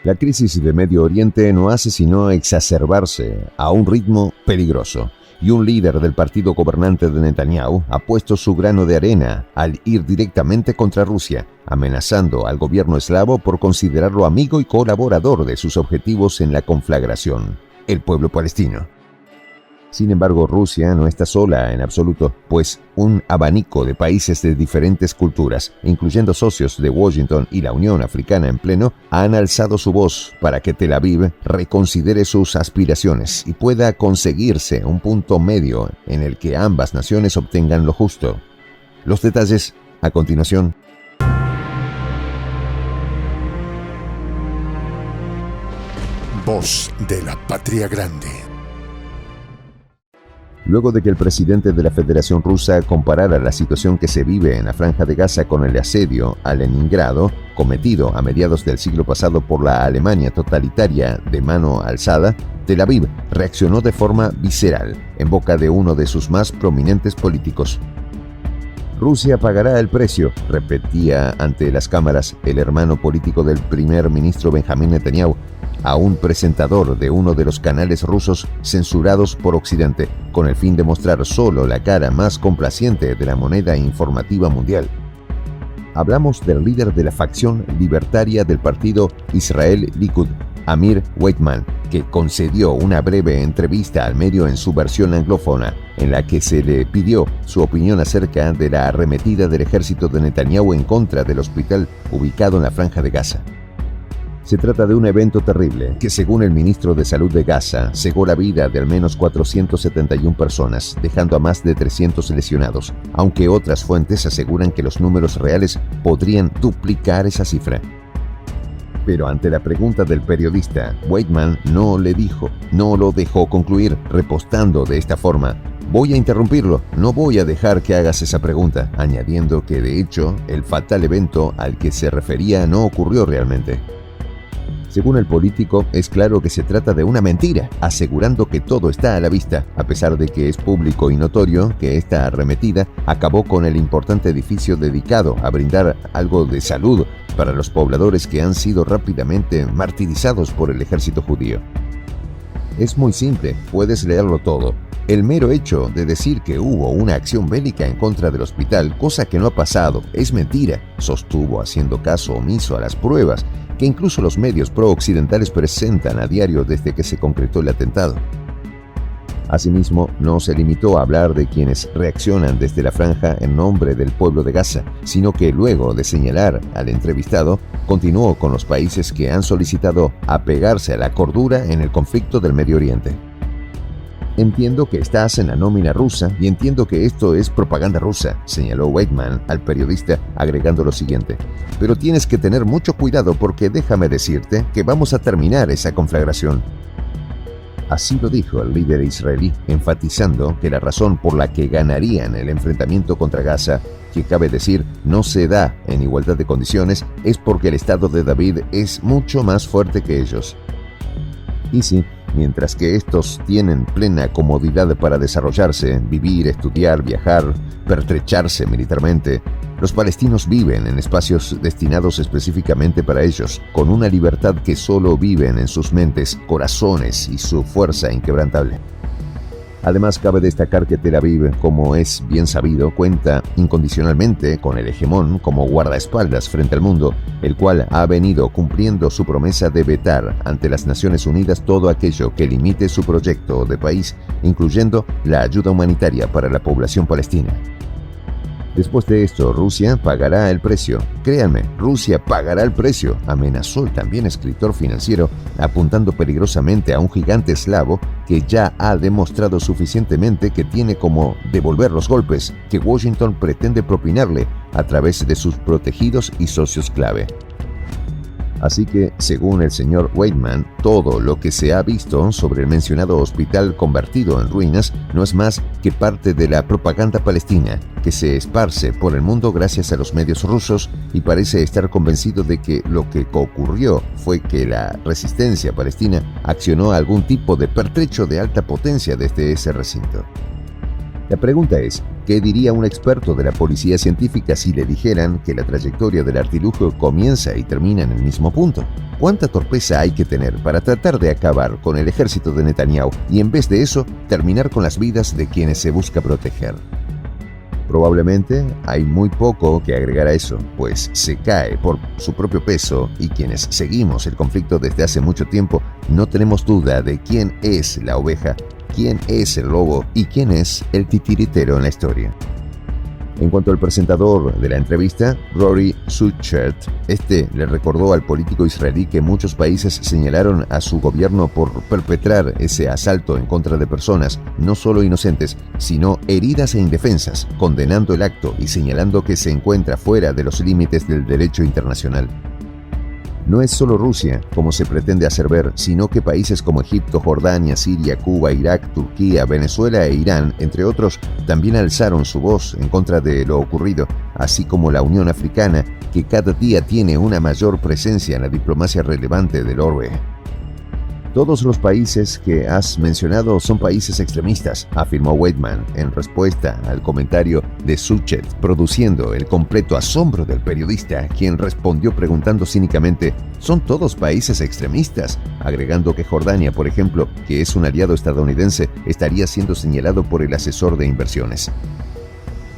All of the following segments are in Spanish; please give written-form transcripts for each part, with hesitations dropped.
La crisis de Medio Oriente no hace sino exacerbarse a un ritmo peligroso, y un líder del partido gobernante de Netanyahu ha puesto su grano de arena al ir directamente contra Rusia, amenazando al gobierno eslavo por considerarlo amigo y colaborador de sus objetivos en la conflagración, el pueblo palestino. Sin embargo, Rusia no está sola en absoluto, pues un abanico de países de diferentes culturas, incluyendo socios de Washington y la Unión Africana en pleno, han alzado su voz para que Tel Aviv reconsidere sus aspiraciones y pueda conseguirse un punto medio en el que ambas naciones obtengan lo justo. Los detalles a continuación. Voz de la Patria Grande. Luego de que el presidente de la Federación Rusa comparara la situación que se vive en la Franja de Gaza con el asedio a Leningrado, cometido a mediados del siglo pasado por la Alemania totalitaria de mano alzada, Tel Aviv reaccionó de forma visceral, en boca de uno de sus más prominentes políticos. Rusia pagará el precio, repetía ante las cámaras el hermano político del primer ministro Benjamín Netanyahu, a un presentador de uno de los canales rusos censurados por Occidente, con el fin de mostrar solo la cara más complaciente de la moneda informativa mundial. Hablamos del líder de la facción libertaria del partido Israel Likud, Amir Weizmann, que concedió una breve entrevista al medio en su versión anglófona, en la que se le pidió su opinión acerca de la arremetida del ejército de Netanyahu en contra del hospital ubicado en la Franja de Gaza. Se trata de un evento terrible que, según el ministro de Salud de Gaza, cegó la vida de al menos 471 personas, dejando a más de 300 lesionados, aunque otras fuentes aseguran que los números reales podrían duplicar esa cifra. Pero ante la pregunta del periodista, Weizmann no lo dejó concluir, repostando de esta forma: voy a interrumpirlo, no voy a dejar que hagas esa pregunta, añadiendo que de hecho el fatal evento al que se refería no ocurrió realmente. Según el político, es claro que se trata de una mentira, asegurando que todo está a la vista, a pesar de que es público y notorio que esta arremetida acabó con el importante edificio dedicado a brindar algo de salud para los pobladores que han sido rápidamente martirizados por el ejército judío. Es muy simple, puedes leerlo todo. El mero hecho de decir que hubo una acción bélica en contra del hospital, cosa que no ha pasado, es mentira, sostuvo haciendo caso omiso a las pruebas que incluso los medios pro-occidentales presentan a diario desde que se concretó el atentado. Asimismo, no se limitó a hablar de quienes reaccionan desde la franja en nombre del pueblo de Gaza, sino que luego de señalar al entrevistado, continuó con los países que han solicitado apegarse a la cordura en el conflicto del Medio Oriente. Entiendo que estás en la nómina rusa y entiendo que esto es propaganda rusa, señaló Weizmann al periodista, agregando lo siguiente: pero tienes que tener mucho cuidado porque déjame decirte que vamos a terminar esa conflagración. Así lo dijo el líder israelí, enfatizando que la razón por la que ganarían el enfrentamiento contra Gaza, que cabe decir no se da en igualdad de condiciones, es porque el Estado de David es mucho más fuerte que ellos. Y sí, mientras que estos tienen plena comodidad para desarrollarse, vivir, estudiar, viajar, pertrecharse militarmente, los palestinos viven en espacios destinados específicamente para ellos, con una libertad que solo viven en sus mentes, corazones y su fuerza inquebrantable. Además, cabe destacar que Tel Aviv, como es bien sabido, cuenta incondicionalmente con el hegemón como guardaespaldas frente al mundo, el cual ha venido cumpliendo su promesa de vetar ante las Naciones Unidas todo aquello que limite su proyecto de país, incluyendo la ayuda humanitaria para la población palestina. Después de esto, Rusia pagará el precio. Créanme, Rusia pagará el precio, amenazó el también escritor financiero, apuntando peligrosamente a un gigante eslavo que ya ha demostrado suficientemente que tiene como devolver los golpes que Washington pretende propinarle a través de sus protegidos y socios clave. Así que, según el señor Weizmann, todo lo que se ha visto sobre el mencionado hospital convertido en ruinas no es más que parte de la propaganda palestina, que se esparce por el mundo gracias a los medios rusos, y parece estar convencido de que lo que ocurrió fue que la resistencia palestina accionó algún tipo de pertrecho de alta potencia desde ese recinto. La pregunta es, ¿Qué diría un experto de la policía científica si le dijeran que la trayectoria del artilugio comienza y termina en el mismo punto? ¿Cuánta torpeza hay que tener para tratar de acabar con el ejército de Netanyahu y en vez de eso terminar con las vidas de quienes se busca proteger? Probablemente hay muy poco que agregar a eso, pues se cae por su propio peso y quienes seguimos el conflicto desde hace mucho tiempo no tenemos duda de quién es la oveja, quién es el lobo y quién es el titiritero en la historia. En cuanto al presentador de la entrevista, Rory Suchert, le recordó al político israelí que muchos países señalaron a su gobierno por perpetrar ese asalto en contra de personas, no solo inocentes, sino heridas e indefensas, condenando el acto y señalando que se encuentra fuera de los límites del derecho internacional. No es solo Rusia, como se pretende hacer ver, sino que países como Egipto, Jordania, Siria, Cuba, Irak, Turquía, Venezuela e Irán, entre otros, también alzaron su voz en contra de lo ocurrido, así como la Unión Africana, que cada día tiene una mayor presencia en la diplomacia relevante del orbe. Todos los países que has mencionado son países extremistas, afirmó Weidman en respuesta al comentario de Suchet, produciendo el completo asombro del periodista, quien respondió preguntando cínicamente: ¿son todos países extremistas? Agregando que Jordania, por ejemplo, que es un aliado estadounidense, estaría siendo señalado por el asesor de inversiones.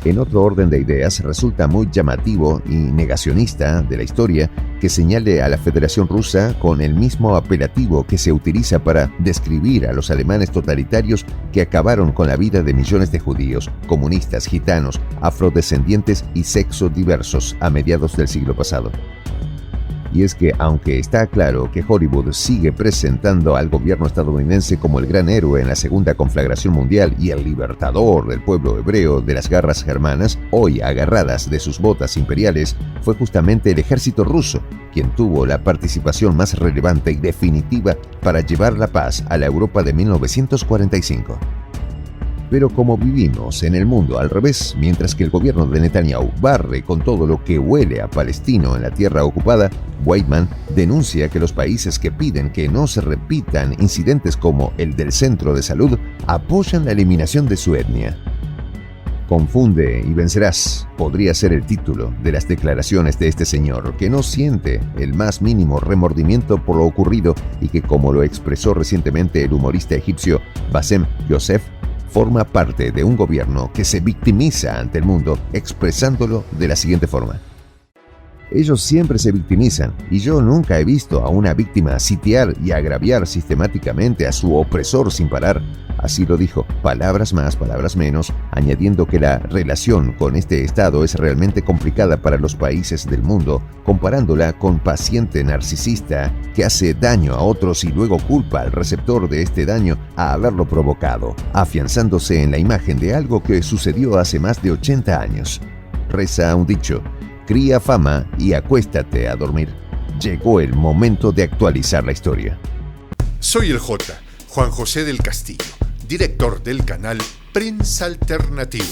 En otro orden de ideas, resulta muy llamativo y negacionista de la historia que señale a la Federación Rusa con el mismo apelativo que se utiliza para describir a los alemanes totalitarios que acabaron con la vida de millones de judíos, comunistas, gitanos, afrodescendientes y sexo diversos a mediados del siglo pasado. Y es que, aunque está claro que Hollywood sigue presentando al gobierno estadounidense como el gran héroe en la segunda conflagración mundial y el libertador del pueblo hebreo de las garras germanas, hoy agarradas de sus botas imperiales, fue justamente el ejército ruso quien tuvo la participación más relevante y definitiva para llevar la paz a la Europa de 1945. Pero como vivimos en el mundo al revés, mientras que el gobierno de Netanyahu barre con todo lo que huele a palestino en la tierra ocupada, Weidman denuncia que los países que piden que no se repitan incidentes como el del centro de salud apoyan la eliminación de su etnia. Confunde y vencerás podría ser el título de las declaraciones de este señor, que no siente el más mínimo remordimiento por lo ocurrido y que, como lo expresó recientemente el humorista egipcio Bassem Youssef, forma parte de un gobierno que se victimiza ante el mundo, expresándolo de la siguiente forma: ellos siempre se victimizan y yo nunca he visto a una víctima sitiar y agraviar sistemáticamente a su opresor sin parar. Así lo dijo, palabras más, palabras menos, añadiendo que la relación con este estado es realmente complicada para los países del mundo, comparándola con paciente narcisista que hace daño a otros y luego culpa al receptor de este daño a haberlo provocado, afianzándose en la imagen de algo que sucedió hace más de 80 años. Reza un dicho: cría fama y acuéstate a dormir. Llegó el momento de actualizar la historia. Soy el Juan José del Castillo, director del canal Prensa Alternativa.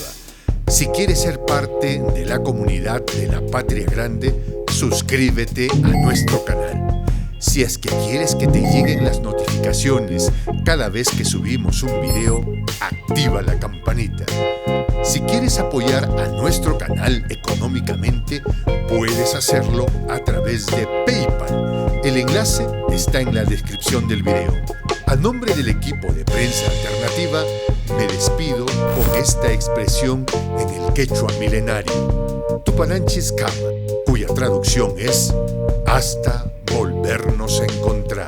Si quieres ser parte de la comunidad de la Patria Grande, suscríbete a nuestro canal. Si es que quieres que te lleguen las notificaciones cada vez que subimos un video, activa la campanita. Si quieres apoyar a nuestro canal económicamente, puedes hacerlo a través de PayPal. El enlace está en la descripción del video. A nombre del equipo de Prensa Alternativa, me despido con esta expresión en el quechua milenario: Tupananchis Kama, cuya traducción es hasta volvernos a encontrar.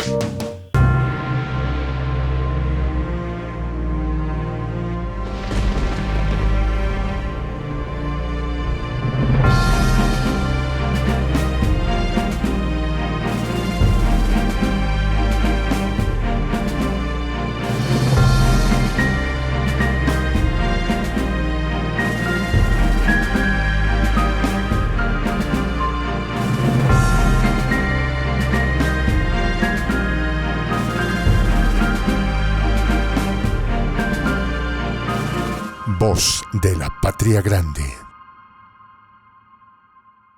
Voz de la Patria Grande.